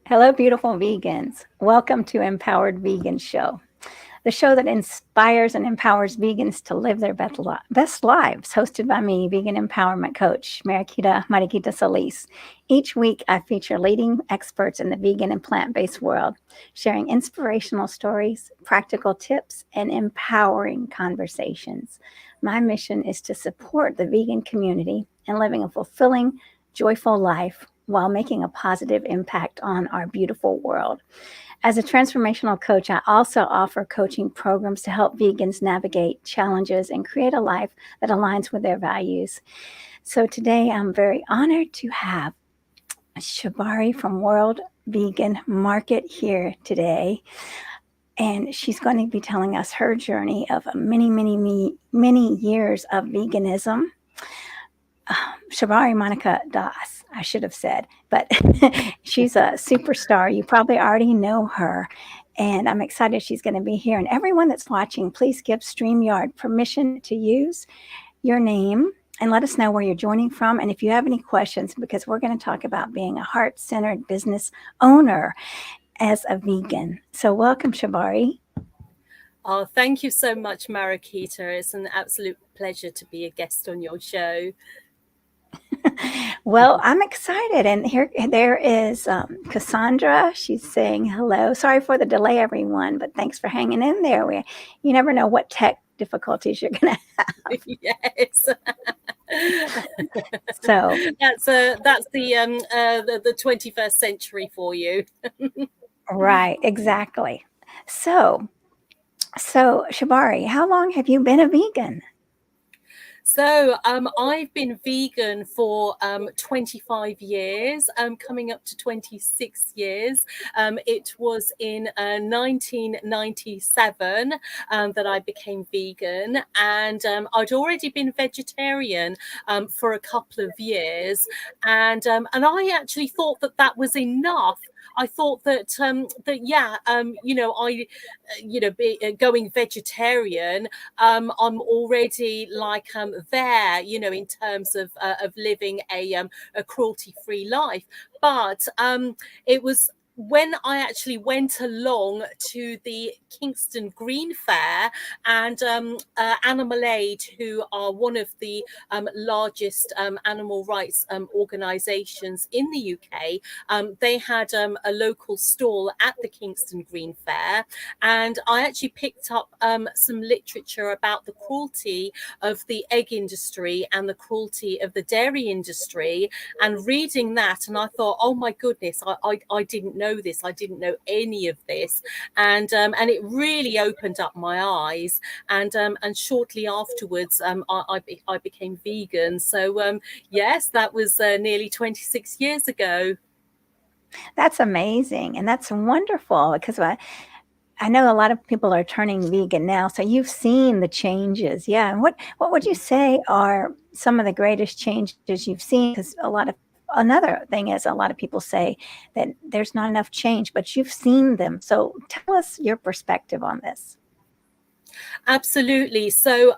Hello, beautiful vegans. Welcome to Empowered Vegan Show, the show that inspires and empowers vegans to live their best lives, hosted by me, vegan empowerment coach, Mariquita Solis. Each week, I feature leading experts in the vegan and plant-based world, sharing inspirational stories, practical tips, and empowering conversations. My mission is to support the vegan community in living a fulfilling, joyful life while making a positive impact on our beautiful world. As a transformational coach, I also offer coaching programs to help vegans navigate challenges and create a life that aligns with their values. So today I'm very honored to have Shabari from World Vegan Market here today. And she's going to be telling us her journey of many years of veganism. Shabari Monica Das, I should have said, but she's a superstar. You probably already know her. And I'm excited she's going to be here. And everyone that's watching, please give StreamYard permission to use your name and let us know where you're joining from. And if you have any questions, because we're going to talk about being a heart-centered business owner as a vegan. So welcome, Shabari. Oh, thank you so much, Mariquita. It's an absolute pleasure to be a guest on your show. Well, I'm excited. And there is Cassandra. She's saying hello. Sorry for the delay, everyone, but thanks for hanging in there. You never know what tech difficulties you're going to have. Yes. So that's the 21st century for you. Right, exactly. So Shabari, how long have you been a vegan? So I've been vegan for 25 years, coming up to 26 years. It was in 1997 that I became vegan, and I'd already been vegetarian for a couple of years, and I actually thought that was enough. I thought that going vegetarian, I'm already like there, in terms of living a cruelty-free life. But it was when I actually went along to the Kingston Green Fair, and Animal Aid, who are one of the largest animal rights organisations in the UK, they had a local stall at the Kingston Green Fair, and I actually picked up some literature about the cruelty of the egg industry and the cruelty of the dairy industry, and reading that, and I thought, oh my goodness, I didn't know this. I didn't know any of this, and it really opened up my eyes. And shortly afterwards, I became vegan. So yes, that was nearly 26 years ago. That's amazing, and that's wonderful because I know a lot of people are turning vegan now. So you've seen the changes, yeah. And what would you say are some of the greatest changes you've seen? Because another thing is a lot of people say that there's not enough change, but you've seen them. So tell us your perspective on this. Absolutely. So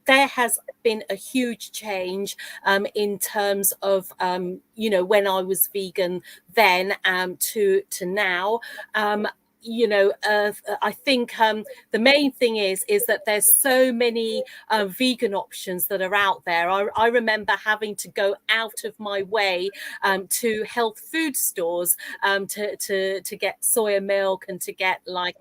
there has been a huge change in terms of when I was vegan then to now. I think the main thing is that there's so many vegan options that are out there. I remember having to go out of my way to health food stores to get soya milk and to get like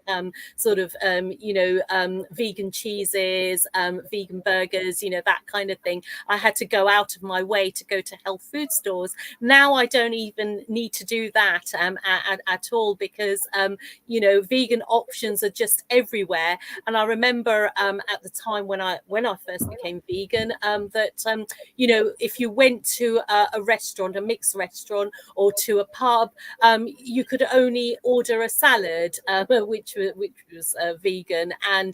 vegan cheeses, vegan burgers, that kind of thing. I had to go out of my way to go to health food stores. Now I don't even need to do that at all, because vegan options are just everywhere. And I remember at the time when I first became vegan, that if you went to a restaurant, a mixed restaurant, or to a pub, you could only order a salad, which was vegan, and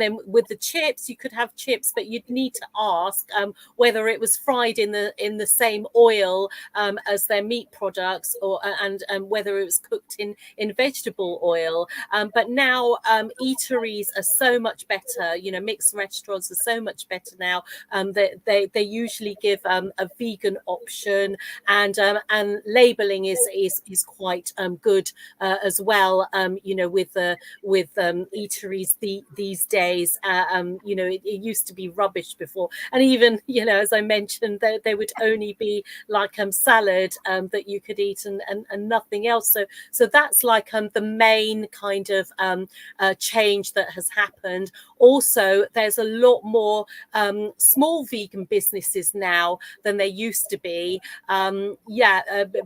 then with the chips, you could have chips, but you'd need to ask whether it was fried in the same oil as their meat products, or and whether it was cooked in vegetable vegetable oil. But now eateries are so much better. You know, mixed restaurants are so much better now. They usually give a vegan option, and labeling is quite good as well. You know, with eateries these days. You know, it used to be rubbish before, and even, you know, as I mentioned, there would only be like salad that you could eat, and nothing else. So that's like the main kind of change that has happened. Also, there's a lot more small vegan businesses now than there used to be.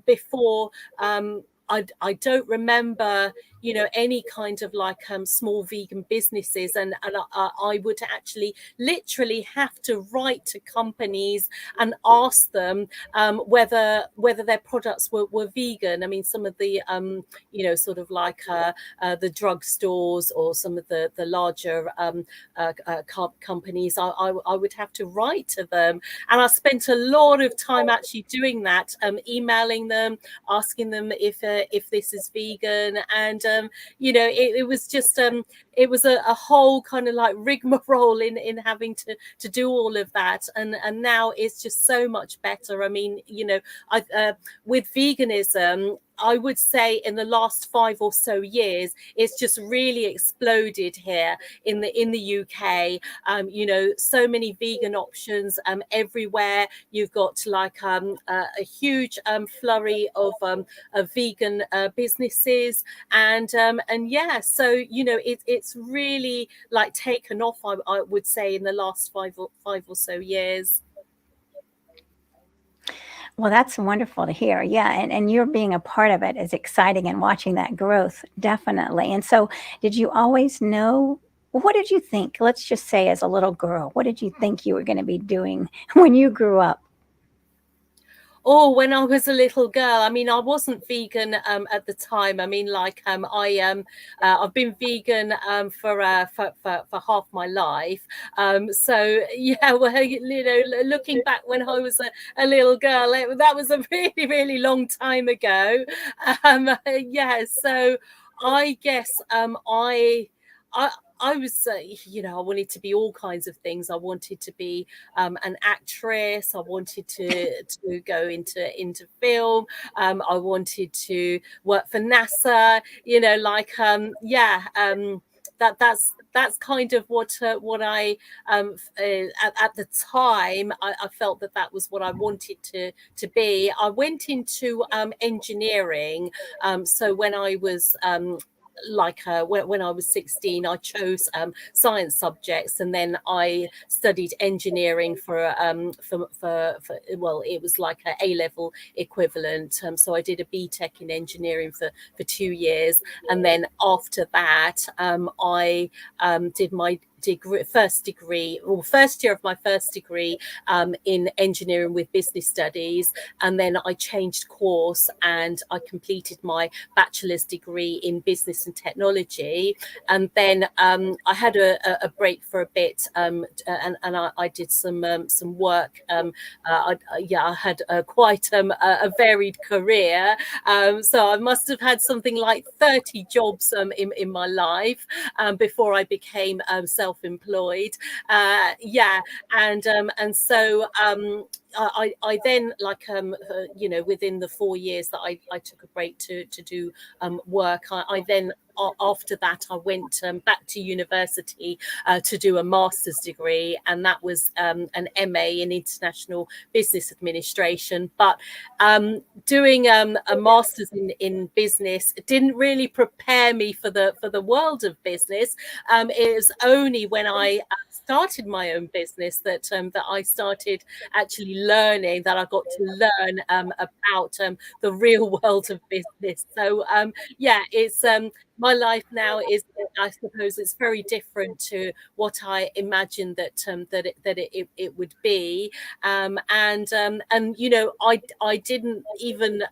Before, I don't remember, you know, any kind of like small vegan businesses, and I would actually literally have to write to companies and ask them whether their products were vegan. I mean, some of the you know, sort of like the drugstores or some of the larger companies, I would have to write to them, and I spent a lot of time actually doing that, emailing them, asking them if this is vegan, and you know, it was just it was a whole kind of like rigmarole in having to do all of that, and now it's just so much better. I mean, you know, with veganism, I would say in the last 5 or so years, it's just really exploded here in the UK. You know, so many vegan options everywhere. You've got like a huge flurry of vegan businesses, and yeah, so you know, it's really like taken off. I would say in the last five or so years. Well, that's wonderful to hear. Yeah, and you're being a part of it is exciting, and watching that growth, definitely. And so, did you always know? What did you think? Let's just say, as a little girl, what did you think you were going to be doing when you grew up? Oh, when I was a little girl, I mean, I wasn't vegan at the time. I mean, like I've been vegan for half my life. So yeah, well, you know, looking back when I was a little girl, that was a really long time ago. Yeah, so I guess I. I was, you know, I wanted to be all kinds of things. I wanted to be an actress. I wanted to go into film. I wanted to work for NASA. You know, like that's kind of what I at the time I felt that was what I wanted to be. I went into engineering. So when I was when I was 16, I chose science subjects, and then I studied engineering for well, it was like a A-level equivalent. So I did a BTEC in engineering for 2 years, and then after that, I did my first year of my first degree in engineering with business studies, and then I changed course and I completed my bachelor's degree in business and technology. And then I had a break for a bit, and I did some work. I had quite a varied career, so I must have had something like 30 jobs in my life before I became self-employed. And so I then, like you know, within the 4 years that I took a break to do work, I then, after that, I went back to university to do a master's degree, and that was an MA in international business administration. But doing a master's in business didn't really prepare me for the world of business. It was only when I started my own business that I started actually learning, that I got to learn about the real world of business. So yeah, it's my life now is, I suppose, it's very different to what I imagined that it would be. And you know, I didn't even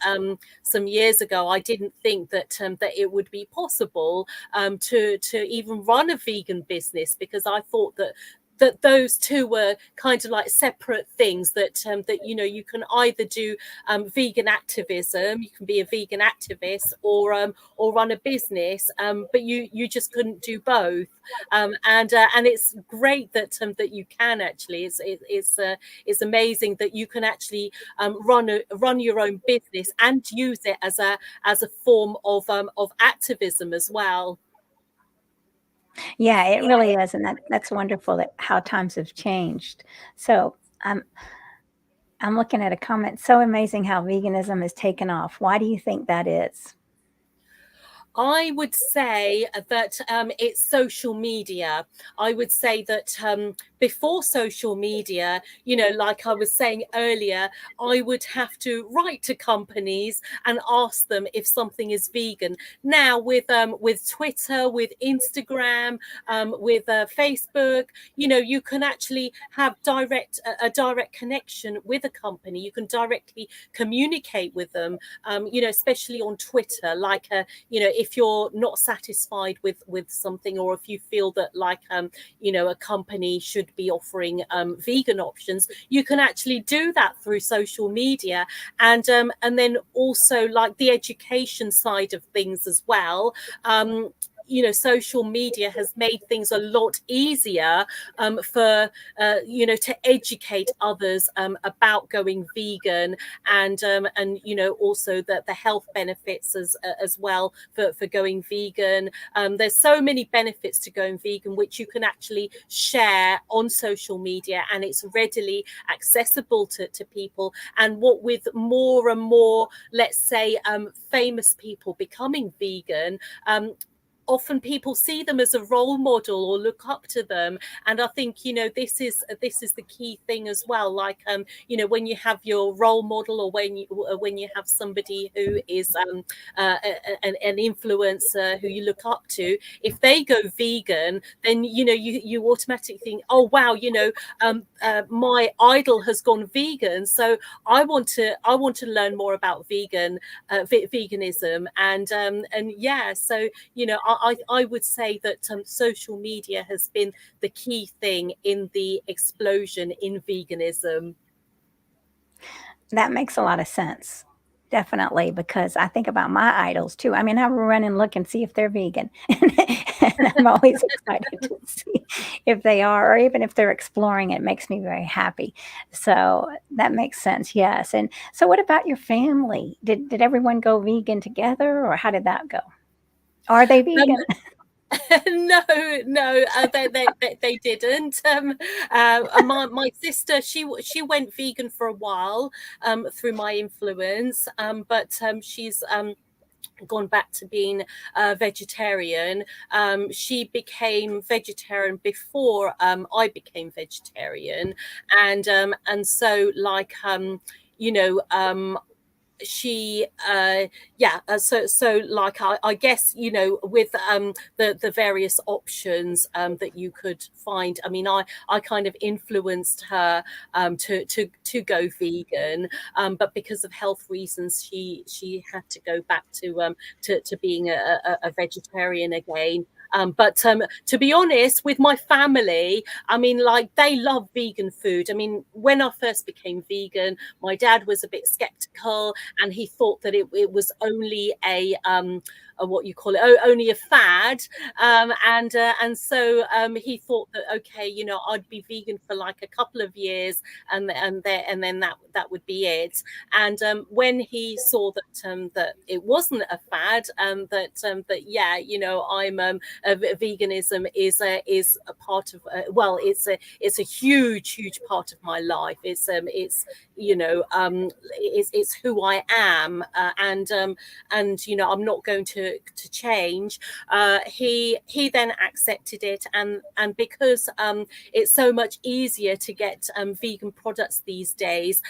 some years ago, I didn't think that that it would be possible to even run a vegan business, because I thought that that those two were kind of like separate things, that that you can either do vegan activism, you can be a vegan activist, or run a business, but you just couldn't do both. And it's great that that you can actually. It's amazing that you can actually run your own business and use it as a form of activism as well. Yeah, it really is, and that's wonderful that how times have changed. So I'm looking at a comment. So amazing how veganism has taken off. Why do you think that is? I would say that it's social media. I would say that before social media, like I was saying earlier, I would have to write to companies and ask them if something is vegan. Now with Twitter, with Instagram, with Facebook, you can actually have a direct connection with a company. You can directly communicate with them, especially on Twitter, like if you're not satisfied with something, or if you feel that like a company should be offering vegan options, you can actually do that through social media. And then also like the education side of things as well. Social media has made things a lot easier for to educate others about going vegan, and also the health benefits as well for going vegan. There's so many benefits to going vegan, which you can actually share on social media, and it's readily accessible to people. And what with more and more, let's say, famous people becoming vegan, often people see them as a role model or look up to them. And I think this is the key thing as well. Like when you have your role model, or when you have somebody who is an influencer who you look up to, if they go vegan, then you automatically think, oh wow, my idol has gone vegan, so I want to learn more about veganism. And yeah, so I would say that social media has been the key thing in the explosion in veganism. That makes a lot of sense. Definitely, because I think about my idols too. I mean, I run and look and see if they're vegan. And I'm always excited to see if they are, or even if they're exploring. It makes me very happy. So that makes sense. Yes. And so what about your family? Did everyone go vegan together, or how did that go? Are they Um, vegan? no, they didn't. My sister, she went vegan for a while through my influence, but she's gone back to being vegetarian. She became vegetarian before I became vegetarian, and so like she so like I guess with the various options that you could find. I mean, I kind of influenced her to go vegan, but because of health reasons she had to go back to being a vegetarian again. But to be honest, with my family, I mean, like, they love vegan food. I mean, when I first became vegan, my dad was a bit skeptical, and he thought that it was only a what you call it, only a fad, and so he thought that, okay, I'd be vegan for like a couple of years, and then that would be it. And when he saw that it wasn't a fad, that yeah, I'm veganism is a part of it's a huge part of my life. It's it's who I am, and I'm not going to change. He then accepted it, and because it's so much easier to get vegan products these days,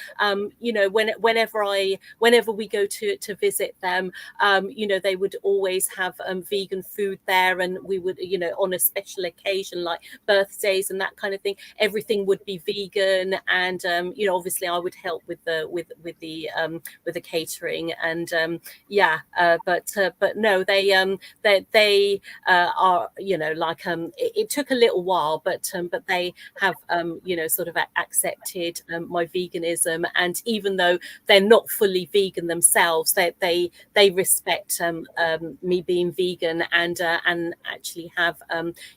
whenever we go to visit them, they would always have vegan food there, and we would, you know, on a special occasion like birthdays and that kind of thing, everything would be vegan. And you know, obviously I would help with the catering. And but no, they are, you know, like it took a little while, but they have you know, sort of accepted my veganism. And even though they're not fully vegan themselves, they respect me being vegan, and actually have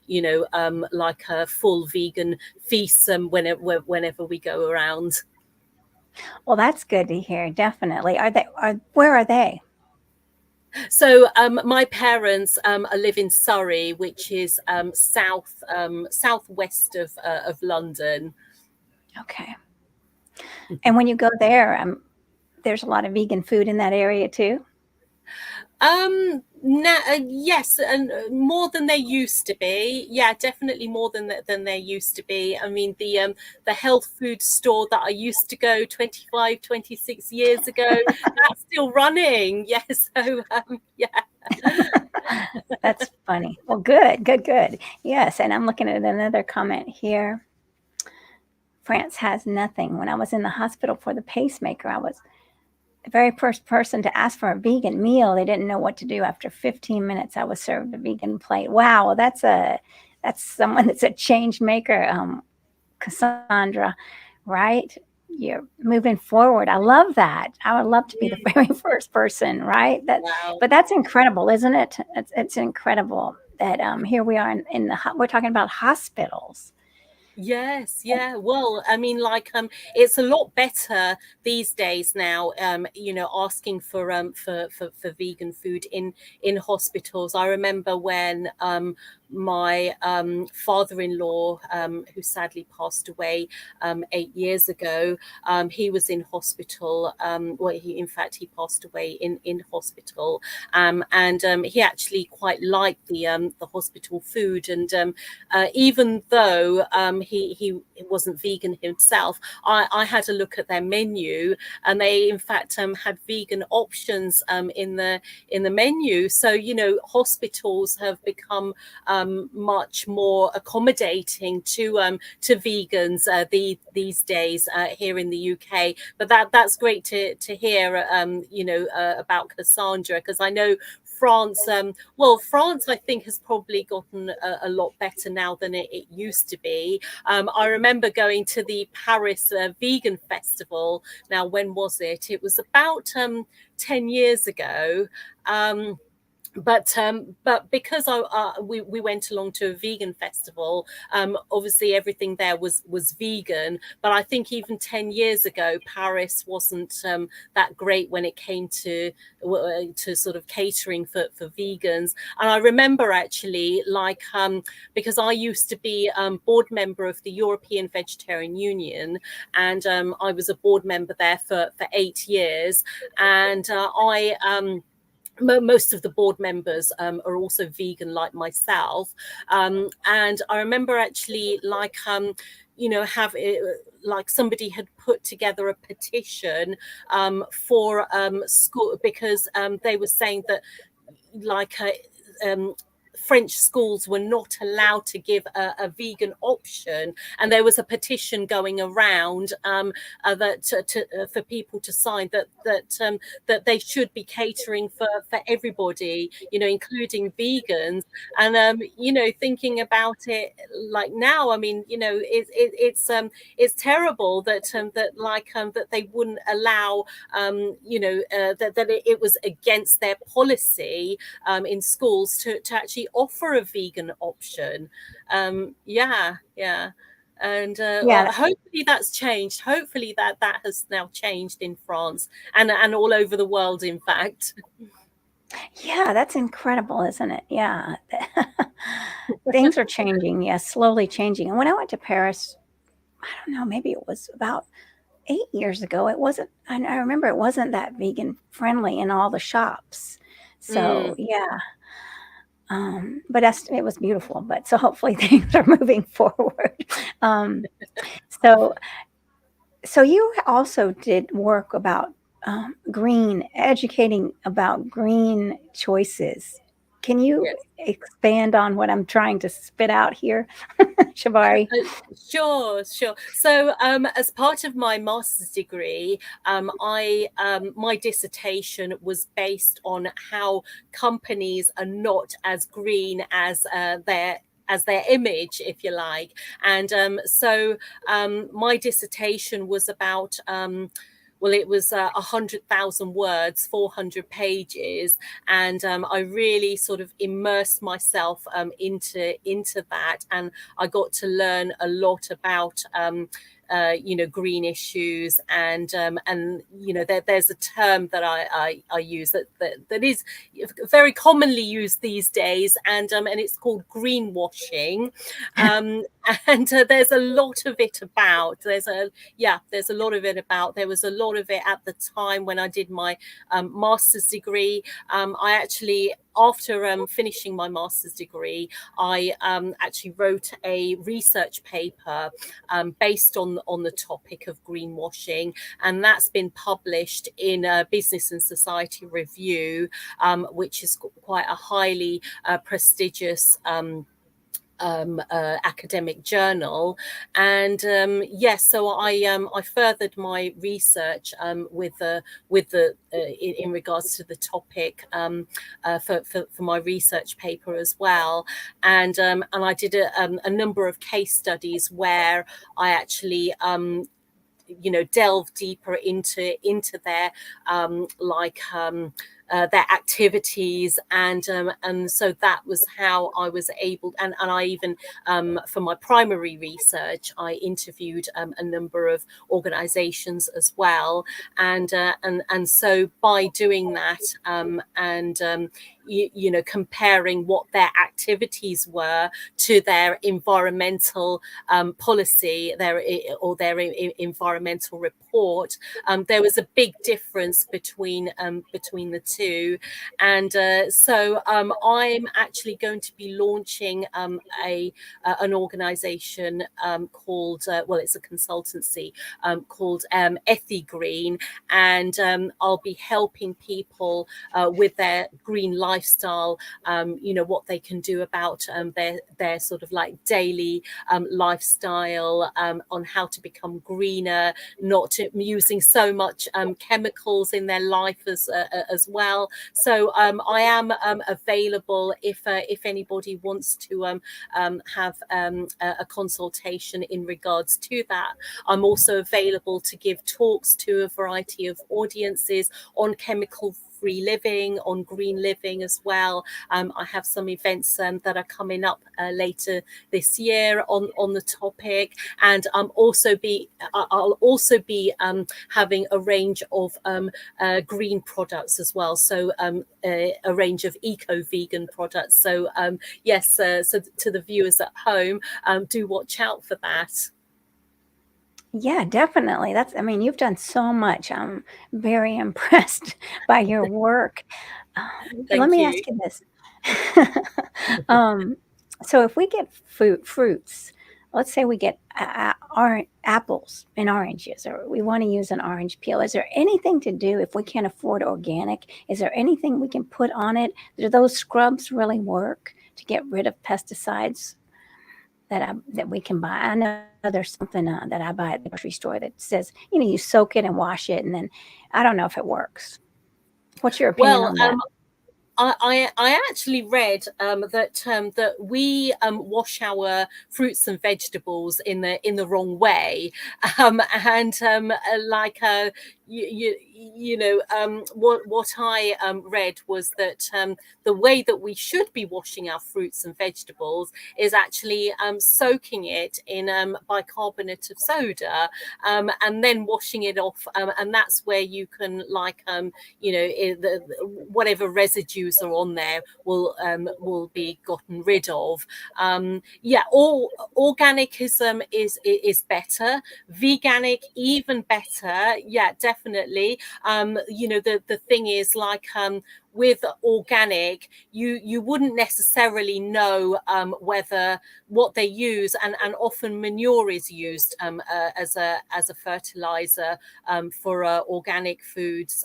you know, like a full vegan feast whenever we go around. Well, that's good to hear. Definitely. Where are they? So my parents live in Surrey, which is southwest of London. Okay. And when you go there, there's a lot of vegan food in that area too. Yes, and more than there used to be. Yeah, definitely more than there used to be. I mean, the health food store that I used to go 25, 26 years ago, that's still running. Yeah, so yeah. That's funny. Well, good, good, good. Yes, and I'm looking at another comment here. France has nothing. When I was in the hospital for the pacemaker, I was the very first person to ask for a vegan meal. They didn't know what to do. After 15 minutes, I was served a vegan plate. Wow, that's someone that's a change maker, Cassandra, right? You're moving forward. I love that. I would love to be the very first person, right? Wow. But that's incredible, isn't it? It's incredible that here we are we're talking about hospitals. Yes, yeah. Well, I mean, like, it's a lot better these days now. You know, asking for vegan food in hospitals. I remember when my father-in-law, who sadly passed away 8 years ago, he was in hospital. Well, in fact, he passed away in hospital, and he actually quite liked the hospital food. And even though he wasn't vegan himself, I had a look at their menu, and they in fact had vegan options in the menu. So, you know, hospitals have become much more accommodating to vegans these days here in the UK. But that's great to hear you know, about Cassandra, because I know France, France, I think, has probably gotten a lot better now than it used to be. I remember going to the Paris Vegan Festival. Now, when was it? It was about 10 years ago. But because we went along to a vegan festival, obviously everything there was vegan. But I think even 10 years ago, Paris wasn't that great when it came to sort of catering for vegans. And I remember actually, like, because I used to be board member of the European Vegetarian Union, and I was a board member there for 8 years. And most of the board members are also vegan like myself. And I remember actually, like, you know, like somebody had put together a petition for school, because they were saying that, like, French schools were not allowed to give a vegan option, and there was a petition going around for people to sign that they should be catering for everybody, you know, including vegans. And you know, thinking about it like now, I mean, you know, it's terrible that that they wouldn't allow you know, that it was against their policy in schools to actually offer a vegan option. Yeah. And Yeah, hopefully that's changed. Hopefully that has now changed in France and all over the world, in fact. yeah, that's incredible, isn't it? Yeah. Things are changing, yes, slowly changing. And when I went to Paris, I don't know, maybe it was about 8 years ago, it wasn't, I remember it wasn't that vegan friendly in all the shops. So, yeah. But it was beautiful. But so hopefully things are moving forward. Um, so, so you also did work about educating about green choices. Can you Yes. expand on what I'm trying to spit out here, Shabari? Sure, sure. So, as part of my master's degree, I my dissertation was based on how companies are not as green as their image, if you like. And my dissertation was about well, it was 100,000 words, 400 pages, and I really sort of immersed myself into that, and I got to learn a lot about green issues, and there's a term that I use that is very commonly used these days, and it's called greenwashing, and there's a lot of it about. There's a lot of it about. There was a lot of it at the time when I did my master's degree. I actually, after finishing my master's degree, I actually wrote a research paper based on the topic of greenwashing, and that's been published in Business and Society Review, which is quite a highly prestigious academic journal. And so I furthered my research with the in regards to the topic for my research paper as well. And I did a number of case studies where I actually delve deeper into their their activities, and so that was how I was able, and I even for my primary research I interviewed a number of organizations as well, and so by doing that comparing what their activities were to their environmental policy, their environmental report, there was a big difference between the two. And so I'm actually going to be launching an organization called it's a consultancy called EthiGreen, and I'll be helping people with their green lifestyle, what they can do about their sort of like daily lifestyle, on how to become greener, not using so much chemicals in their life as well. So I am available if anybody wants to have a consultation in regards to that. I'm also available to give talks to a variety of audiences on chemical-free living, on green living as well. I have some events that are coming up later this year on the topic, and I'll also be having a range of green products as well. So a range of eco-vegan products. So yes, so to the viewers at home, do watch out for that. Yeah, definitely. You've done so much. I'm very impressed by your work. Let Thank me you. ask you this. So if we get fruits, let's say we get apples and oranges, or we want to use an orange peel. Is there anything to do if we can't afford organic? Is there anything we can put on it? Do those scrubs really work to get rid of pesticides that we can buy? I know there's something that I buy at the grocery store that says, you soak it and wash it, and then I don't know if it works. What's your opinion Well, on that? I actually read that we wash our fruits and vegetables in the wrong way, and what I read was that the way that we should be washing our fruits and vegetables is actually soaking it in bicarbonate of soda, and then washing it off, and that's where you can whatever residues are on there will be gotten rid of. All organicism is better. Veganic even better. Yeah, definitely. The thing is, with organic, you wouldn't necessarily know whether what they use, and often manure is used as a fertilizer for organic foods,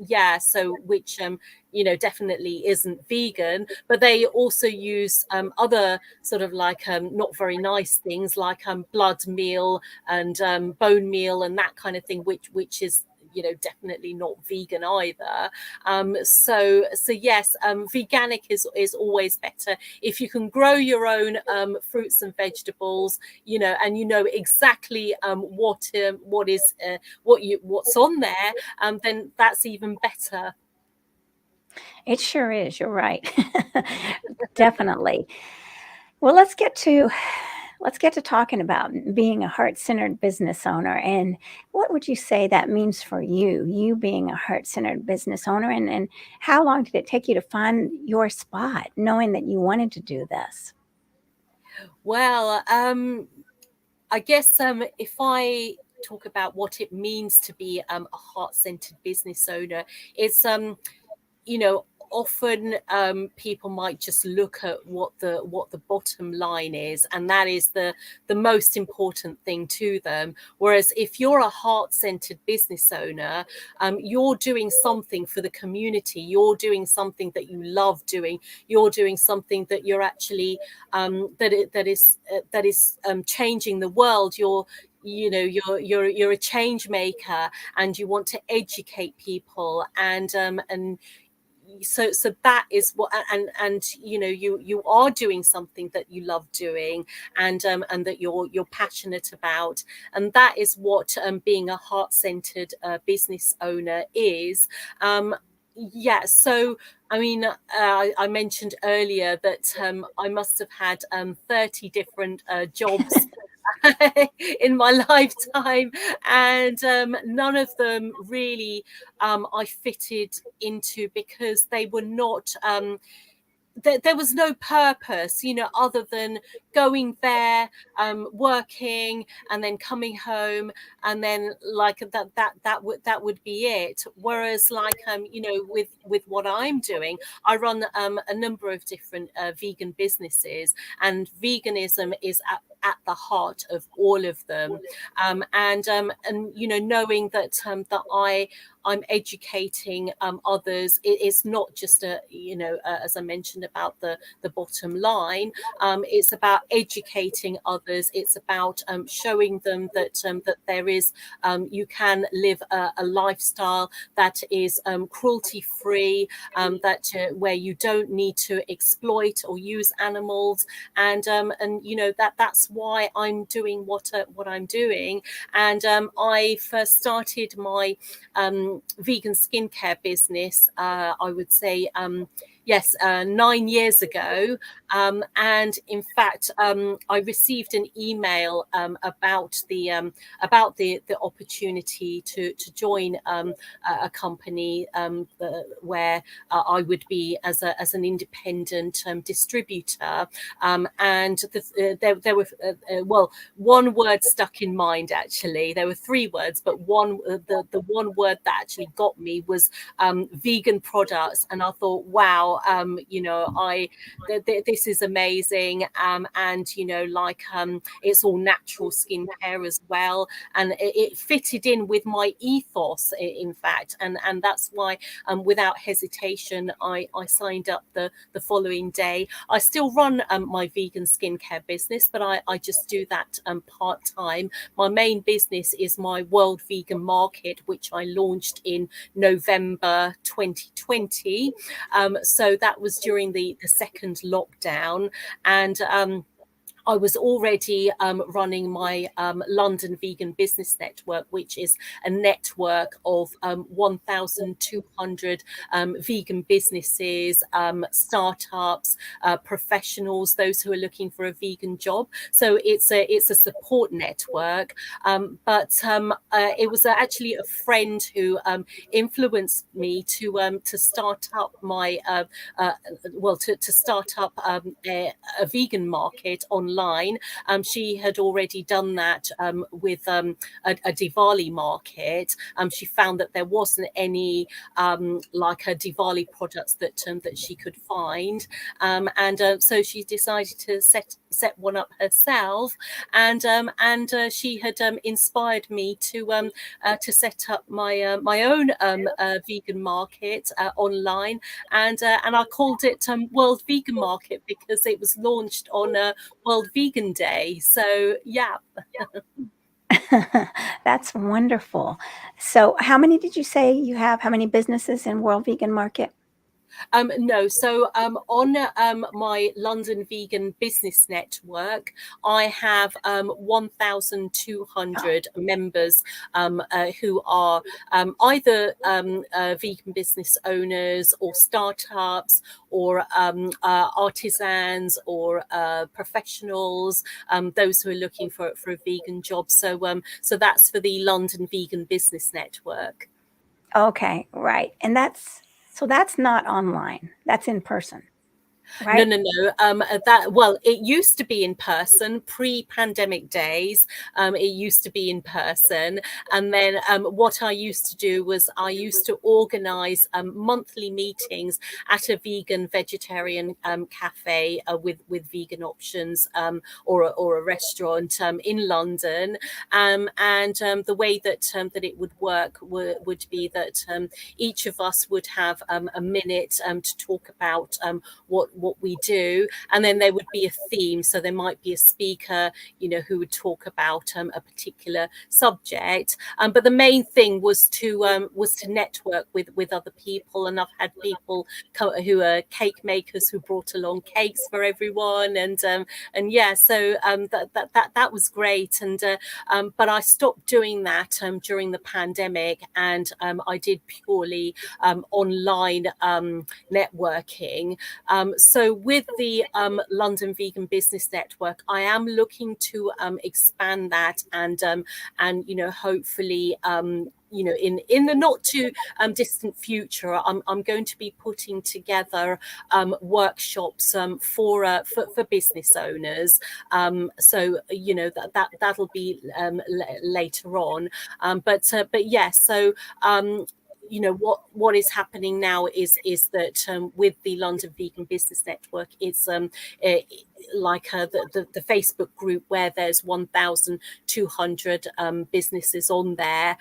yeah, so which definitely isn't vegan. But they also use other sort of like not very nice things like blood meal and bone meal and that kind of thing, which is definitely not vegan either. So yes, veganic is always better if you can grow your own fruits and vegetables, and exactly what's on there, then that's even better. It sure is. You're right. Definitely. Well, let's get to talking about being a heart-centered business owner, and what would you say that means for you being a heart-centered business owner, and how long did it take you to find your spot, knowing that you wanted to do this? Well, I guess if I talk about what it means to be a heart-centered business owner, it's often people might just look at what the bottom line is, and that is the most important thing to them. Whereas if you're a heart-centered business owner, you're doing something for the community, you're doing something that you love doing, you're doing something that you're actually that is changing the world. You're a change maker, and you want to educate people, and so that is what, and you are doing something that you love doing, and that you're passionate about, and that is what being a heart-centered business owner is. Yeah, so I mean, I mentioned earlier that I must have had 30 different jobs in my lifetime, and none of them really I fitted into, because they were not there was no purpose, other than going there, working, and then coming home, and then like that would be it. Whereas like with what I'm doing, I run a number of different vegan businesses, and veganism is at the heart of all of them, and knowing that I'm educating others. It's not just as I mentioned about the bottom line. It's about educating others. It's about showing them that there is you can live a lifestyle that is cruelty free, that where you don't need to exploit or use animals, and that's why I'm doing what I'm doing. And I first started my vegan skincare business, I would say, yes, 9 years ago. And in fact, I received an email about the opportunity to join a company where I would be as an independent distributor. And there were well, one word stuck in mind. Actually, there were three words, but the one word that actually got me was vegan products. And I thought, wow, this is amazing. And it's all natural skincare as well, and it fitted in with my ethos, in fact, and that's why without hesitation I signed up the following day. I still run my vegan skincare business, but I just do that part-time. My main business is my World Vegan Market, which I launched in November 2020. So that was during the second lockdown, and I was already running my London Vegan Business Network, which is a network of 1,200 vegan businesses, startups, professionals, those who are looking for a vegan job. So it's a support network. But it was actually a friend who influenced me to start up my to start up a vegan market online. online. She had already done that with a Diwali market. She found that there wasn't any like a Diwali products that she could find, and so she decided to set one up herself, and she had inspired me to set up my own vegan market online, and I called it World Vegan Market because it was launched on World Vegan Day. So yeah. That's wonderful. So, how many did you say you have? How many businesses in World Vegan Market? No, so on my London Vegan Business Network, I have 1,200 members who are either vegan business owners or startups or artisans or professionals, those who are looking for a vegan job. So so that's for the London Vegan Business Network. Okay, right. And that's not online. That's in person, No, right? no, no. That well, it used to be in person pre-pandemic days. It used to be in person, and then what I used to do was I used to organise monthly meetings at a vegan vegetarian cafe with vegan options, or a restaurant in London. And the way that that it would work would be that each of us would have a minute to talk about what we do, and then there would be a theme. So there might be a speaker, who would talk about a particular subject, but the main thing was to network with other people. And I've had people who are cake makers who brought along cakes for everyone, and yeah, so that was great. And but I stopped doing that during the pandemic, and I did purely online networking. So with the London Vegan Business Network, I am looking to expand that, and hopefully in the not too distant future, I'm going to be putting together workshops for business owners. So that'll be later on. But yes, so what is happening now is that with the London Vegan Business Network, it's like the Facebook group where there's 1,200 businesses on there.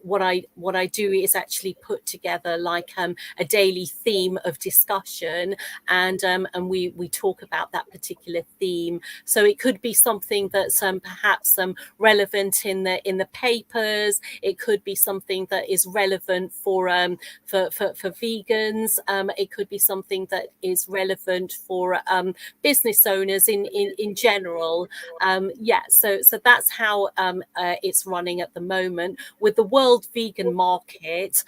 What I do is actually put together like a daily theme of discussion, and we talk about that particular theme. So it could be something that's perhaps relevant in the papers. It could be something that is relevant for vegans. It could be something that is relevant for business owners in general. So that's how it's running at the moment with the World Vegan Market.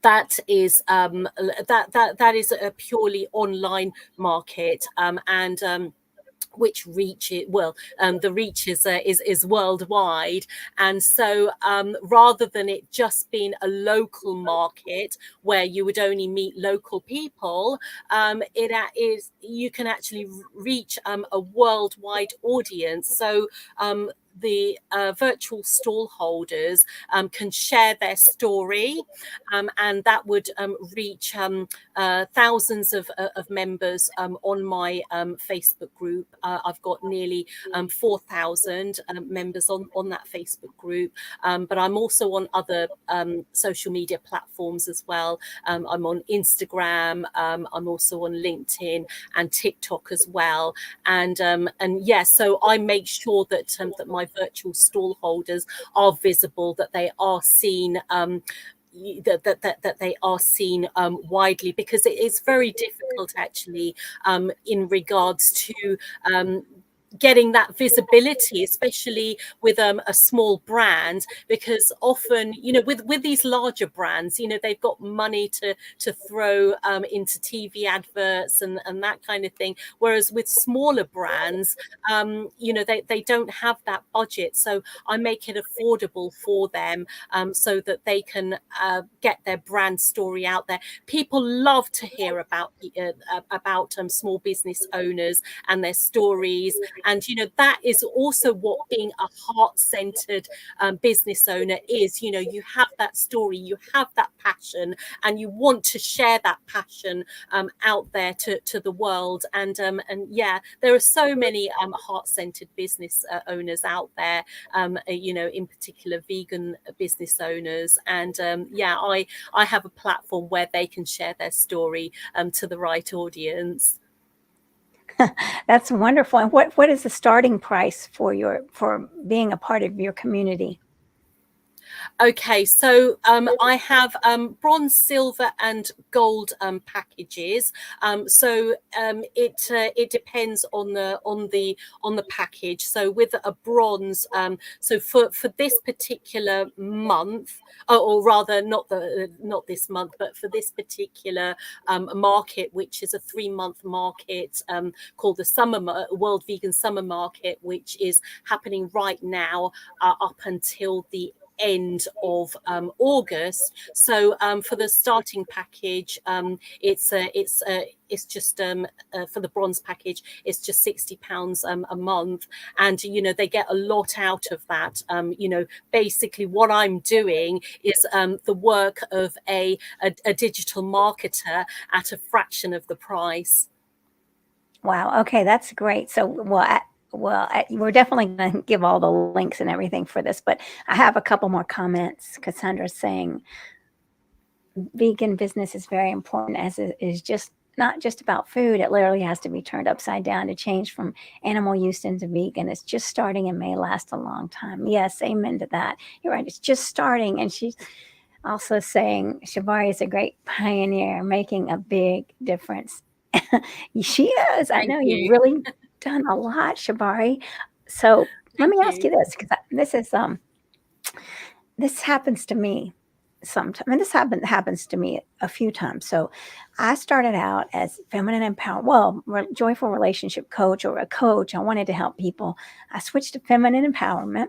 That is that is a purely online market, and which reach it well, the reach is worldwide. And so rather than it just being a local market where you would only meet local people, it is you can actually reach a worldwide audience. So the virtual stall holders can share their story, and that would reach thousands of members on my Facebook group. I've got nearly 4,000 members on that Facebook group, but I'm also on other social media platforms as well. I'm on Instagram, I'm also on LinkedIn and TikTok as well. And yeah, so I make sure that that my virtual stall holders are visible, that they are seen, that they are seen widely, because it is very difficult actually in regards to getting that visibility, especially with a small brand, because often, you know, with these larger brands, you know, they've got money to throw into TV adverts and that kind of thing, whereas with smaller brands, you know, they don't have that budget. So I make it affordable for them, so that they can get their brand story out there. People love to hear about small business owners and their stories. And, you know, that is also what being a heart-centered business owner is. You know, you have that story, you have that passion, and you want to share that passion out there to the world. And yeah, there are so many heart-centered business owners out there, you know, in particular vegan business owners. And yeah, I have a platform where they can share their story to the right audience. That's wonderful. And what is the starting price for being a part of your community? Okay, so I have bronze, silver, and gold packages. So it depends on the package. So with a bronze, so for this particular month, or rather not this month, but for this particular market, which is a 3-month market called the World Vegan Summer Market, which is happening right now up until the end of August. So for the starting package, it's just for the bronze package, it's just £60 a month. And, you know, they get a lot out of that. You know, basically what I'm doing is the work of a digital marketer at a fraction of the price. Wow. Okay, that's great. So, we're definitely going to give all the links and everything for this, but I have a couple more comments. Cassandra's saying vegan business is very important, as it is just not just about food. It literally has to be turned upside down to change from animal use into vegan. It's just starting and may last a long time. Yes, amen to that. You're right. It's just starting. And she's also saying Shabari is a great pioneer making a big difference. She is. I Thank know you've you. really done a lot, Shabari. So let Thank me ask you. you this, because this happens to me sometimes. I mean, this happens to me a few times. So I started out as feminine empowerment, joyful relationship coach, or a coach. I wanted to help people. I switched to feminine empowerment,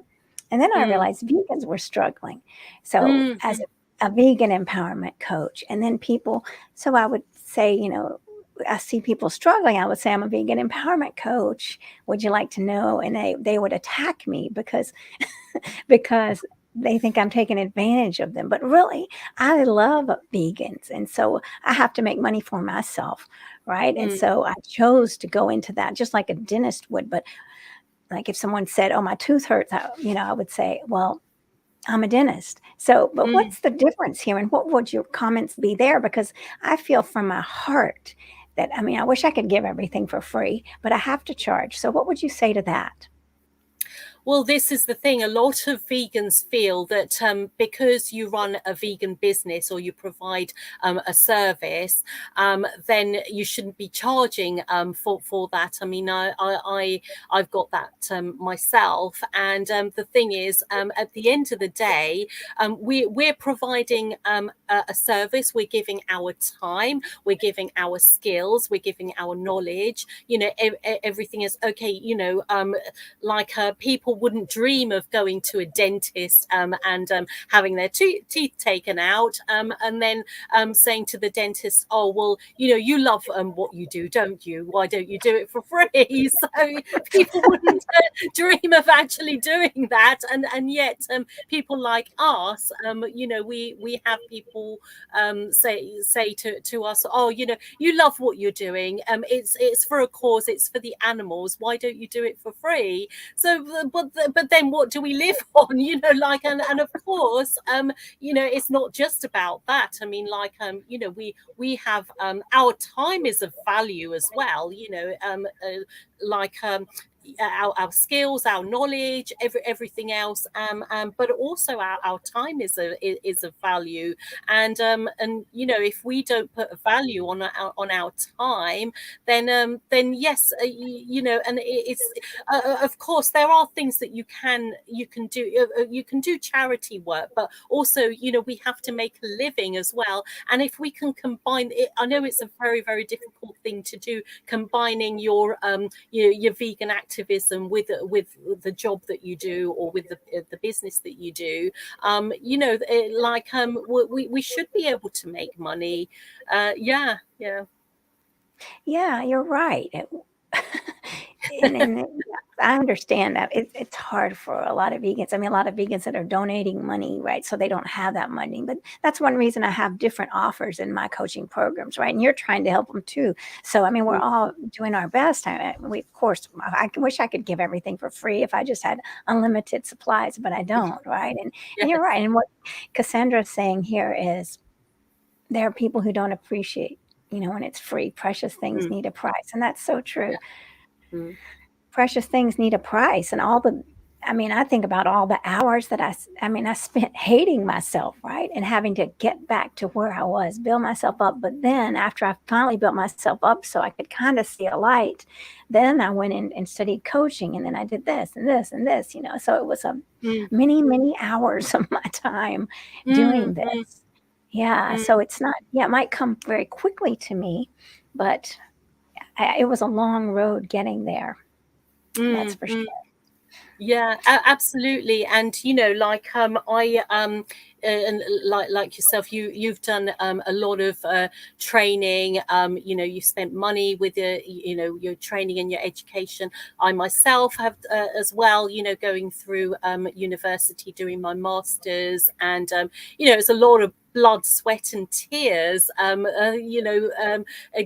and then I Mm. realized vegans were struggling. So Mm. as a vegan empowerment coach, and then people, so I would say, you know, I see people struggling. I would say, I'm a vegan empowerment coach. Would you like to know? And they would attack me because they think I'm taking advantage of them. But really, I love vegans. And so I have to make money for myself. Right. And Mm. so I chose to go into that just like a dentist would. But like if someone said, oh, my tooth hurts, I would say, well, I'm a dentist. So, but Mm. what's the difference here? And what would your comments be there? Because I feel from my heart that, I mean, I wish I could give everything for free, but I have to charge. So what would you say to that? Well, this is the thing. A lot of vegans feel that because you run a vegan business or you provide a service, then you shouldn't be charging for that. I mean, I've got that myself. And the thing is, at the end of the day, we're providing a service. We're giving our time. We're giving our skills. We're giving our knowledge. You know, everything is okay. You know, like people wouldn't dream of going to a dentist and having their teeth taken out and then saying to the dentist, oh, well, you know, you love what you do, don't you? Why don't you do it for free? So people wouldn't dream of actually doing that. And yet people like us, you know, we have people say to us, oh, you know, you love what you're doing. It's for a cause. It's for the animals. Why don't you do it for free? So, but then what do we live on? You know, like, and of course, you know, it's not just about that. I mean, like, you know, we have our time is of value as well. You know, like our skills, our knowledge, everything else, but also our time is of value. And you know, if we don't put a value on our time, then yes, you know, and it's of course there are things that you can do. You can do charity work, but also, you know, we have to make a living as well. And if we can combine it, I know it's a very, very difficult thing to do, combining your vegan activism with the job that you do, or with the business that you do. You know, we should be able to make money. Yeah. Yeah, you're right. And I understand that it's hard for a lot of vegans. I mean, a lot of vegans that are donating money, right? So they don't have that money. But that's one reason I have different offers in my coaching programs, right? And you're trying to help them too. So, I mean, we're all doing our best. We, of course, I wish I could give everything for free if I just had unlimited supplies, but I don't, right? And you're right. And what Cassandra's saying here is there are people who don't appreciate, you know, when it's free. Precious things need a price. And that's so true. Mm. Precious things need a price. And I think about all the hours that I spent hating myself, right? And having to get back to where I was, build myself up. But then after I finally built myself up so I could kind of see a light, then I went in and studied coaching. And then I did this and this and this, you know. So it was many, many hours of my time doing this. Yeah. So it's not, it might come very quickly to me, but it was a long road getting there. That's for sure. Yeah, absolutely. And you know, like I and like yourself, you've done a lot of training. You know, you spent money with your training and your education. I myself have as well, you know, going through university, doing my masters, and you know, it's a lot of blood, sweat, and tears.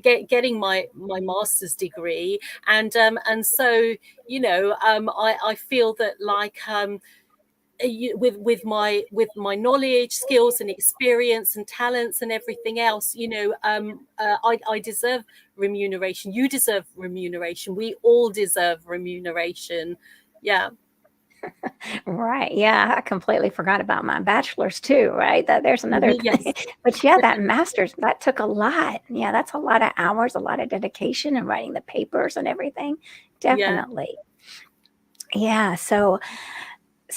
Getting my master's degree, and so, you know, I feel that, like, with my knowledge, skills, and experience, and talents, and everything else, you know, I deserve remuneration. You deserve remuneration. We all deserve remuneration. Yeah. Right. Yeah. I completely forgot about my bachelor's too, right? There's another thing. Yes. But yeah, that master's, that took a lot. Yeah, that's a lot of hours, a lot of dedication, and writing the papers and everything. Definitely. Yeah. So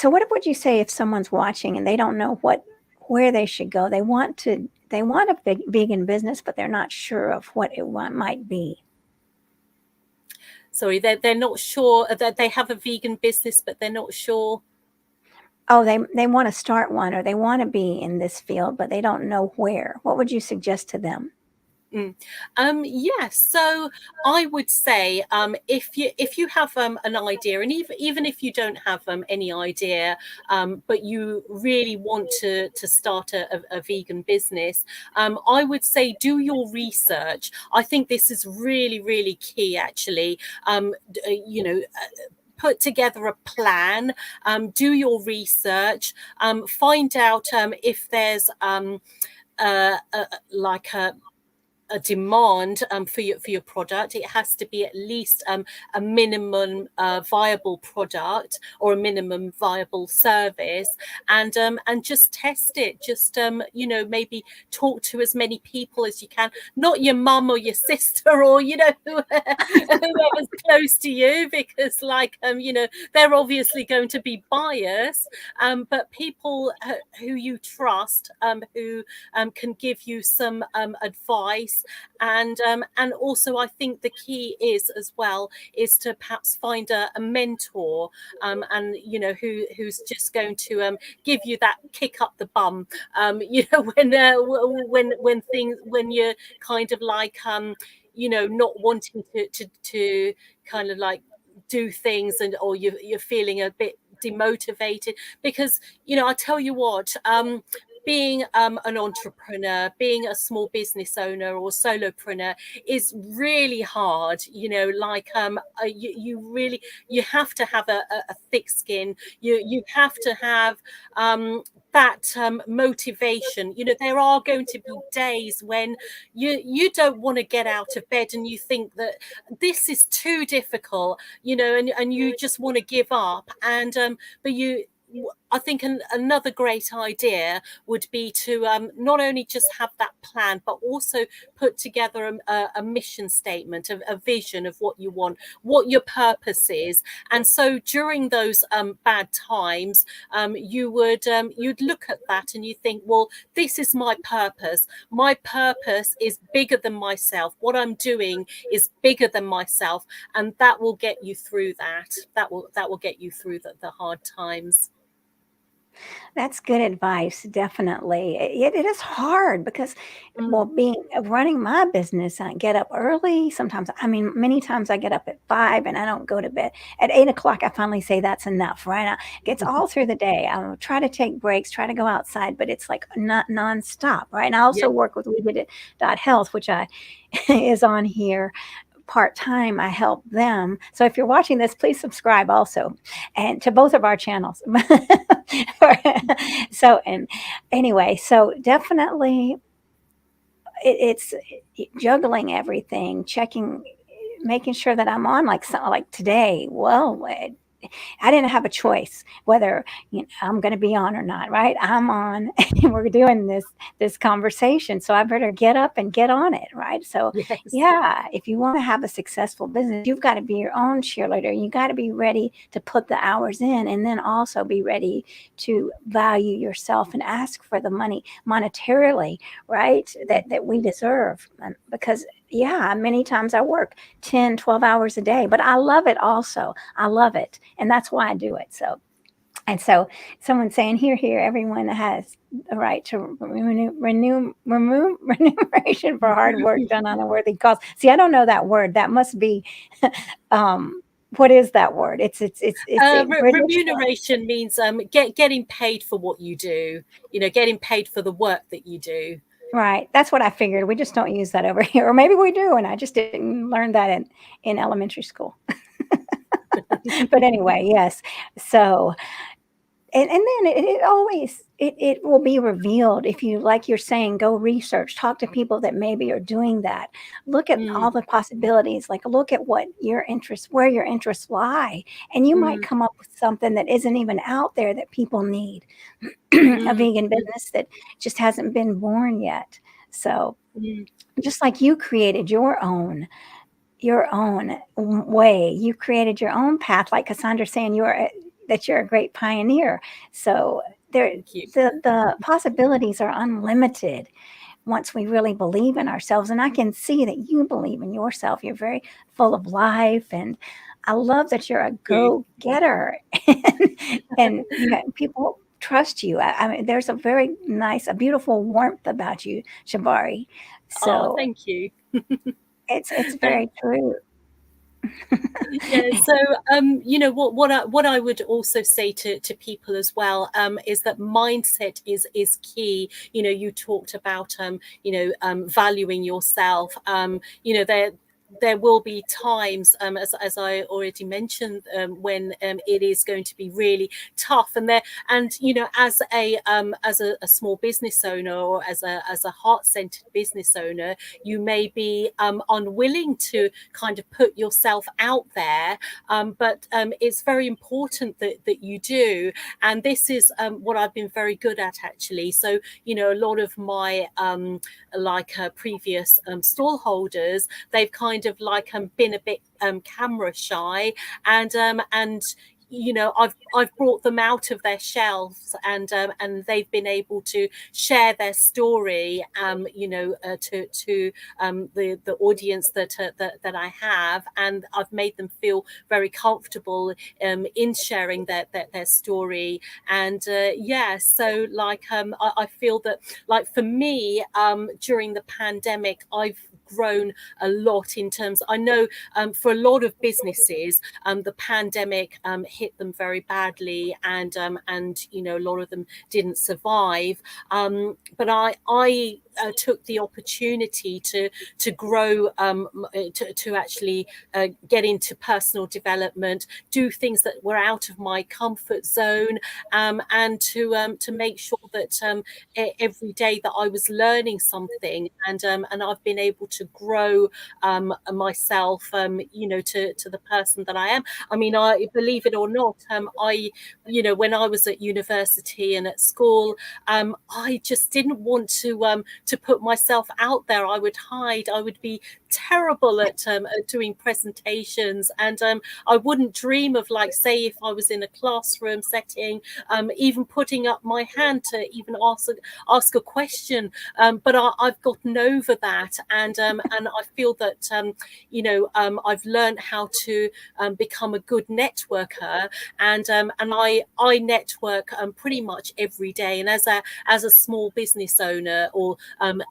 what would you say if someone's watching and they don't know where they should go? They want a big vegan business, but they're not sure of what it might be. Sorry, they're not sure that they have a vegan business, but they're not sure. Oh, they want to start one, or they want to be in this field, but they don't know where. What would you suggest to them? Yes, so I would say, if you have an idea, and even if you don't have any idea, but you really want to start a vegan business, I would say do your research. I think this is really, really key, actually. You know, put together a plan, do your research, find out if there's like a demand for your product. It has to be at least a minimum viable product, or a minimum viable service, and just test it. Just you know, maybe talk to as many people as you can, not your mum or your sister, or, you know, whoever's close to you, because, like, you know, they're obviously going to be biased, but people who you trust, who can give you some advice. And also, I think the key is, as well, is to perhaps find a mentor, and, you know, who's just going to give you that kick up the bum, you know, when you're kind of like, you know, not wanting to kind of like do things, or you're feeling a bit demotivated. Because, you know, I tell you what, being an entrepreneur, being a small business owner or solopreneur is really hard. You have to have a thick skin. You have to have that motivation. There are going to be days when you don't want to get out of bed and you think that this is too difficult, and you just want to give up. And but I think another great idea would be to not only just have that plan, but also put together a mission statement, a vision of what you want, what your purpose is. And so during those bad times, you'd look at that and you think, well, this is my purpose. My purpose is bigger than myself. What I'm doing is bigger than myself, and that will get you through that. That will get you through the hard times. That's good advice, definitely. It is hard because, well, running my business, I get up early. Sometimes, I mean, many times I get up at 5 and I don't go to bed. At 8 o'clock, I finally say that's enough, right? It's all through the day. I'll try to take breaks, try to go outside, but it's like not nonstop, right? And I also work with We Did It Health, which is on here part-time. I help them. So if you're watching this, please subscribe also, and to both of our channels. So, and anyway, so definitely it's juggling everything, checking, making sure that I'm on, like today. Well, I didn't have a choice whether I'm going to be on or not, right? I'm on, and we're doing this conversation, so I better get up and get on it, right? So, Yes. yeah, if you want to have a successful business, you've got to be your own cheerleader. You got to be ready to put the hours in, and then also be ready to value yourself and ask for the money monetarily, right? That we deserve, because yeah, many times I work 10, 12 hours a day, but I love it also. I love it. And that's why I do it. So, and so someone saying, here, everyone has the right to remuneration for hard work done on a worthy cause. See, I don't know that word. That must be, what is that word? It's remuneration means getting paid for what you do, getting paid for the work that you do. Right. That's what I figured. We just don't use that over here. Or maybe we do, and I just didn't learn that in elementary school. But anyway, yes. So, and then it always it will be revealed if you, like you're saying, go research, talk to people that maybe are doing that, look at all the possibilities, like look at where your interests lie, and you might come up with something that isn't even out there that people need. A vegan business that just hasn't been born yet. So just like you created your own way, you created your own path, like Cassandra saying that you're a great pioneer. So the possibilities are unlimited once we really believe in ourselves. And I can see that you believe in yourself. You're very full of life, and I love that you're a go-getter, and people trust you. I mean, there's a beautiful warmth about you, Shabari. So thank you. it's very true. Yeah, so what I would also say to people as well is that mindset is key. You talked about valuing yourself. There will be times, as I already mentioned, when it is going to be really tough, and as a small business owner, or as a heart-centered business owner, you may be unwilling to kind of put yourself out there, but it's very important that you do, and this is what I've been very good at, actually. So a lot of my previous stall holders, they've kind of been a bit camera shy, and I've brought them out of their shelves, and they've been able to share their story to the audience that I have, and I've made them feel very comfortable in sharing their story. And so I feel that, for me, during the pandemic, I've grown a lot in terms, I know for a lot of businesses, the pandemic hit them very badly, and you know, a lot of them didn't survive. But I took the opportunity to grow, to actually get into personal development, do things that were out of my comfort zone, and to make sure that every day that I was learning something, and I've been able to grow myself, you know, to the person that I am. I mean, I believe it or not, you know, when I was at university and at school, I just didn't want to put myself out there. I would hide. I would be terrible at doing presentations, and I wouldn't dream of, like, say, if I was in a classroom setting, even putting up my hand to even ask a question. But I've gotten over that, and I feel that you know, I've learned how to become a good networker, and I network pretty much every day. And as a small business owner, or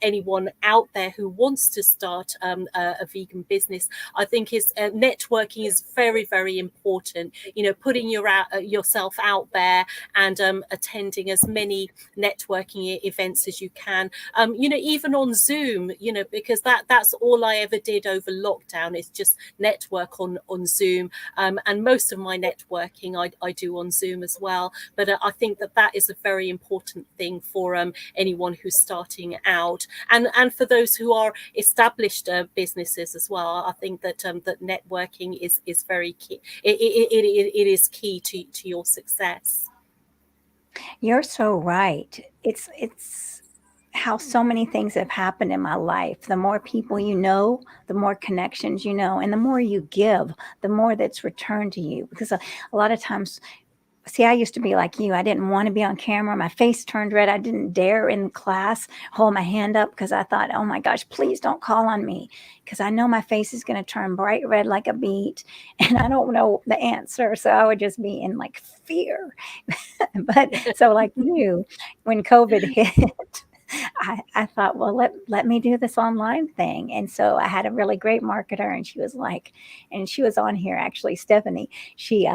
anyone out there who wants to start a vegan business, I think is networking is very, very important. You know, putting yourself out there, and attending as many networking events as you can. You know, even on Zoom, you know, because that's all I ever did over lockdown, is just network on Zoom. And most of my networking I do on Zoom as well. But I think that is a very important thing for anyone who's starting out, and for those who are established businesses as well. I think that that networking is very key. It is key to your success. You're so right. It's how so many things have happened in my life. The more people you know, the more connections you know, and the more you give, the more that's returned to you. Because a lot of times, see, I used to be like you. I didn't want to be on camera. My face turned red. I didn't dare in class hold my hand up, because I thought, oh my gosh, please don't call on me, because I know my face is going to turn bright red like a beet and I don't know the answer. So I would just be in like fear. But so, like you, when COVID hit, I thought, well, let me do this online thing. And so I had a really great marketer, and she was like, and she was on here actually, Stephanie. She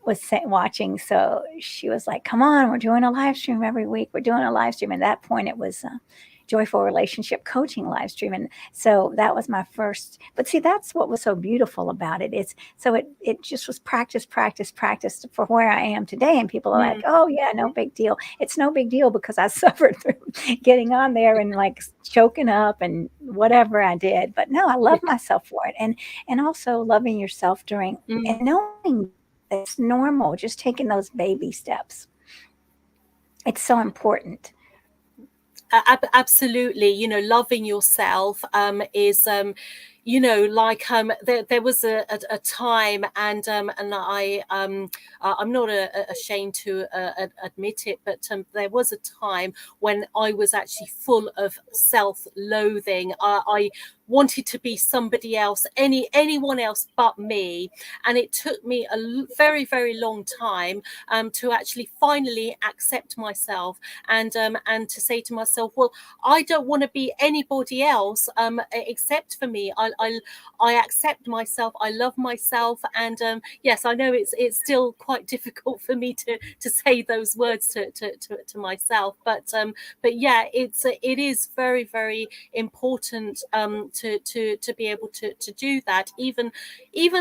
was watching, so she was like, "Come on, we're doing a live stream every week. We're doing a live stream." At that point, it was Joyful Relationship Coaching live stream, and so that was my first. But see, that's what was so beautiful about it. It's so it just was practice, practice, practice for where I am today. And people are like, "Oh yeah, no big deal." It's no big deal, because I suffered through getting on there and like choking up and whatever I did. But no, I love myself for it, and also loving yourself during, and Mm. knowing it's normal, just taking those baby steps. It's so important. Absolutely, you know, loving yourself is you know, like there was a time, and I'm not ashamed to admit it, but there was a time when I was actually full of self-loathing. I wanted to be somebody else, anyone else but me, and it took me a very, very long time to actually finally accept myself, and to say to myself, well, I don't want to be anybody else except for me. I accept myself. I love myself, and yes, I know it's still quite difficult for me to say those words to myself, but yeah, it is very, very important to be able to do that. Even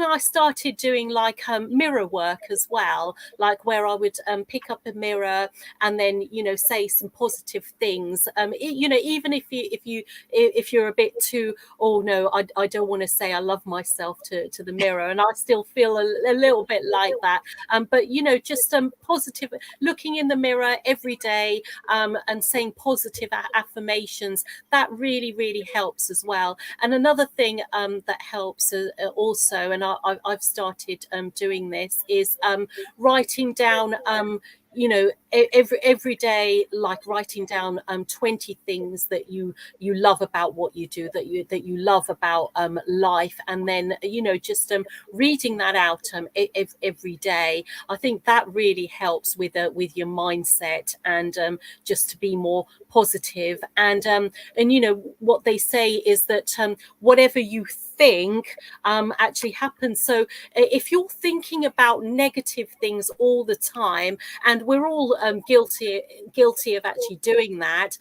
I started doing like mirror work as well, like where I would pick up a mirror and then, you know, say some positive things. You know, even if you're a bit too, oh no, I don't want to say I love myself to the mirror, and I still feel a little bit like that. But you know, just positive, looking in the mirror every day, and saying positive affirmations, that really, really helps as well. And another thing that helps also, and I've started doing this, is writing down you know, every day, like writing down 20 things that you love about what you do, that you love about life, and then, you know, just reading that out every day. I think that really helps with your mindset, and just to be more positive. And you know what they say is that whatever you think actually happens. So if you're thinking about negative things all the time, and we're all guilty of actually doing that,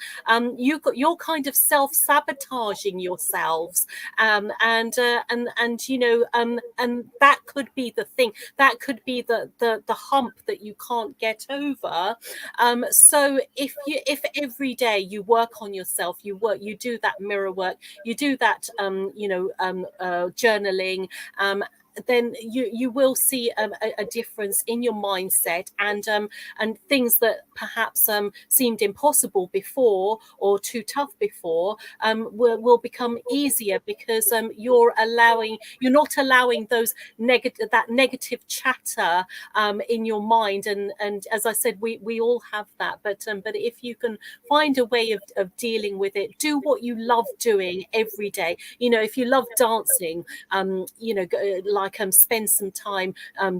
you're kind of self-sabotaging yourselves, and you know, and that could be the thing, that could be the hump that you can't get over. So if every day you work on yourself, you do that mirror work, you do that you know, journaling, then you will see a difference in your mindset, and things that perhaps seemed impossible before, or too tough before, will become easier, because you're not allowing that negative chatter in your mind. And as I said, we all have that, but if you can find a way of dealing with it, do what you love doing every day. You know, if you love dancing, you know, spend some time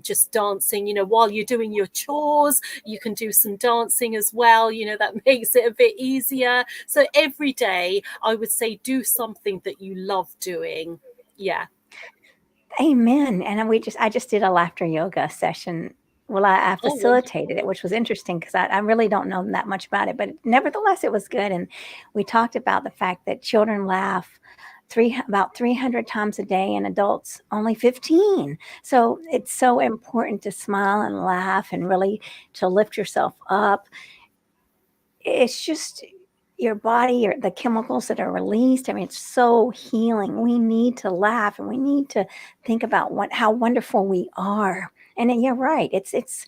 just dancing, you know, while you're doing your chores. You can do some dancing as well, you know, that makes it a bit easier. So every day, I would say, do something that you love doing. Yeah. Amen. And I just did a laughter yoga session. Well, I Oh, facilitated it, wonderful. which was interesting because I really don't know that much about it, but nevertheless, it was good. And we talked about the fact that children laugh about 300 times a day, and adults only 15. So it's so important to smile and laugh, and really to lift yourself up. It's just your body, the chemicals that are released. I mean, it's so healing. We need to laugh, and we need to think about how wonderful we are. And then you're right. It's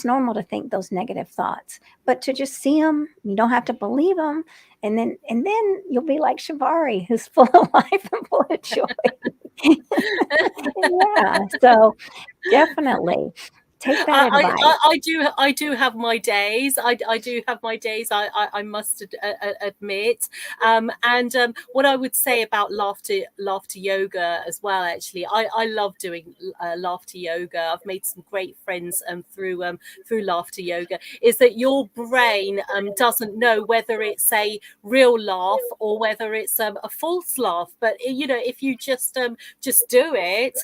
normal to think those negative thoughts, but to just see them, you don't have to believe them, and then you'll be like Shabari, who's full of life and full of joy. Yeah. So definitely take that advice. I do have my days. I do have my days. I must admit. And what I would say about laughter yoga as well. Actually, I love doing laughter yoga. I've made some great friends through laughter yoga. Is that your brain doesn't know whether it's a real laugh or whether it's a false laugh. But you know, if you just do it,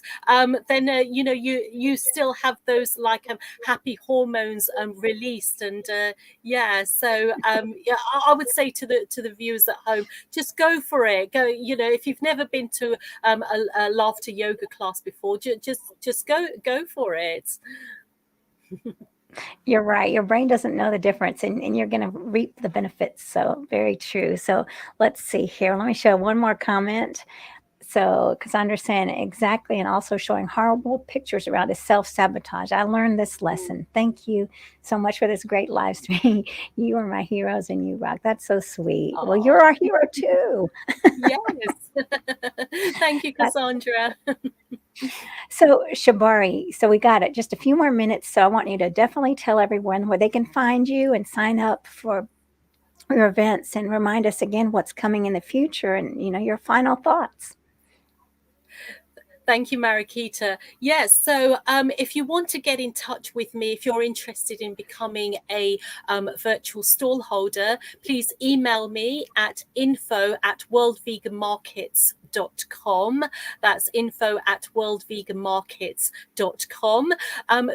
then you know, you still have those like happy hormones released. And yeah, so yeah, I would say to the viewers at home, just go for it. Go, you know, if you've never been to a laughter yoga class before, just go for it. You're right. Your brain doesn't know the difference, and you're going to reap the benefits. So, very true. So, let's see here. Let me show one more comment. So, because I understand exactly, and also showing horrible pictures around is self sabotage. I learned this lesson. Thank you so much for this great live stream. You are my heroes, and you rock. That's so sweet. Well, you're Oh, our hero too. yes. Thank you, That, Cassandra. so, Shabari, so we got it. Just a few more minutes. So, I want you to definitely tell everyone where they can find you and sign up for your events, and remind us again what's coming in the future, and your final thoughts. Thank you, Mariquita. Yes, so if you want to get in touch with me, if you're interested in becoming a virtual stall holder, please email me at info@worldveganmarkets.com. That's info@worldveganmarkets.com.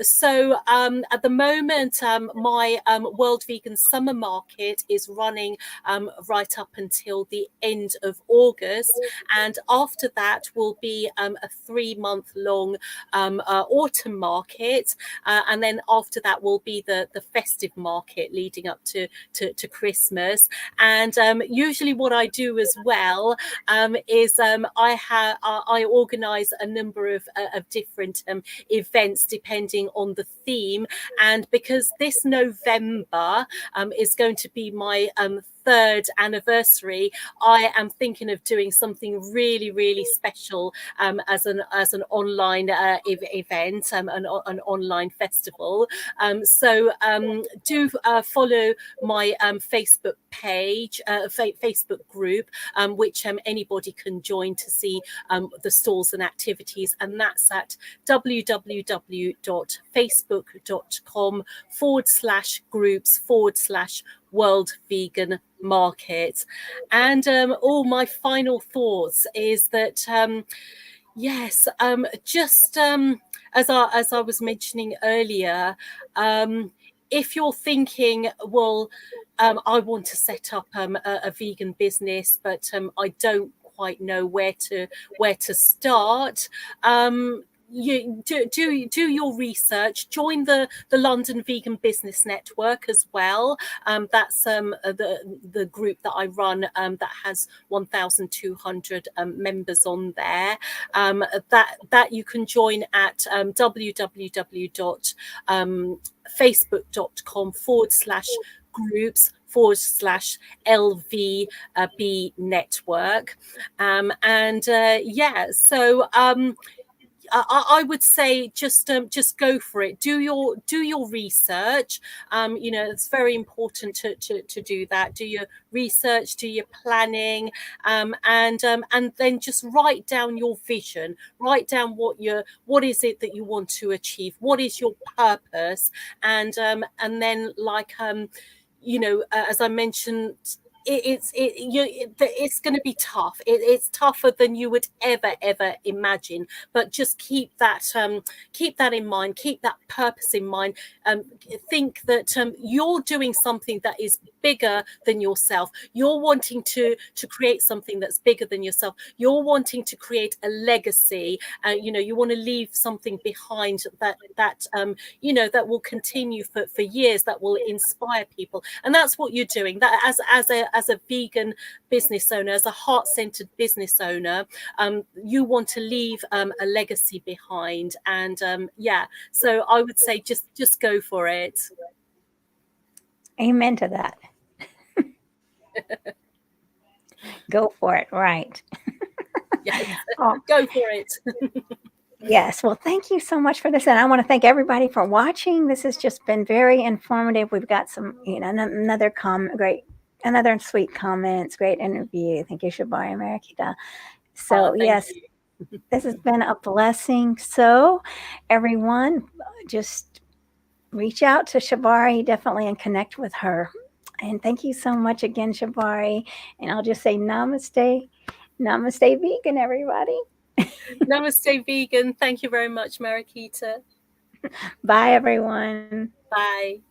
So at the moment, my World Vegan Summer Market is running right up until the end of August. And after that will be a 3-month-long autumn market. And then after that will be the festive market leading up to Christmas. And usually what I do as well is I organize a number of different events depending on the theme. And because this November is going to be my 3rd anniversary, I am thinking of doing something really, really special as an online event, an online festival. So do follow my Facebook page, Facebook group, which anybody can join to see the stalls and activities, and that's at www.facebook.com/groups/World Vegan Market. And all my final thoughts is that yes, just as I was mentioning earlier, if you're thinking, well, I want to set up a vegan business, but I don't quite know where to start. You do your research. Join the London Vegan Business Network as well. That's the group that I run, that has 1,200 members on there. That you can join at www.facebook.com/groups/LVB network. And yeah, so I would say just go for it. Do your research. You know, it's very important to do that. Do your research, do your planning, and then just write down your vision. Write down what is it that you want to achieve. What is your purpose? And then you know, as I mentioned, it's going to be tough. It's tougher than you would ever imagine. But just keep that in mind. Keep that purpose in mind. Think that you're doing something that is bigger than yourself. You're wanting to create something that's bigger than yourself. You're wanting to create a legacy. You know, you want to leave something behind that you know, that will continue for years, that will inspire people. And that's what you're doing. That as a vegan business owner, as a heart-centered business owner, you want to leave a legacy behind. And yeah, so I would say just go for it. Amen to that. Go for it, right? Yes. Oh, Go for it. yes. Well, thank you so much for this. And I want to thank everybody for watching. This has just been very informative. We've got some, you know, another sweet comments, great interview. Thank you, Shabari and Mariquita. So, yes, You. this has been a blessing. So, everyone, just reach out to Shabari definitely and connect with her. And thank you so much again, Shabari. And I'll just say namaste. Namaste, vegan, everybody. Namaste, vegan. Thank you very much, Mariquita. Bye, everyone. Bye.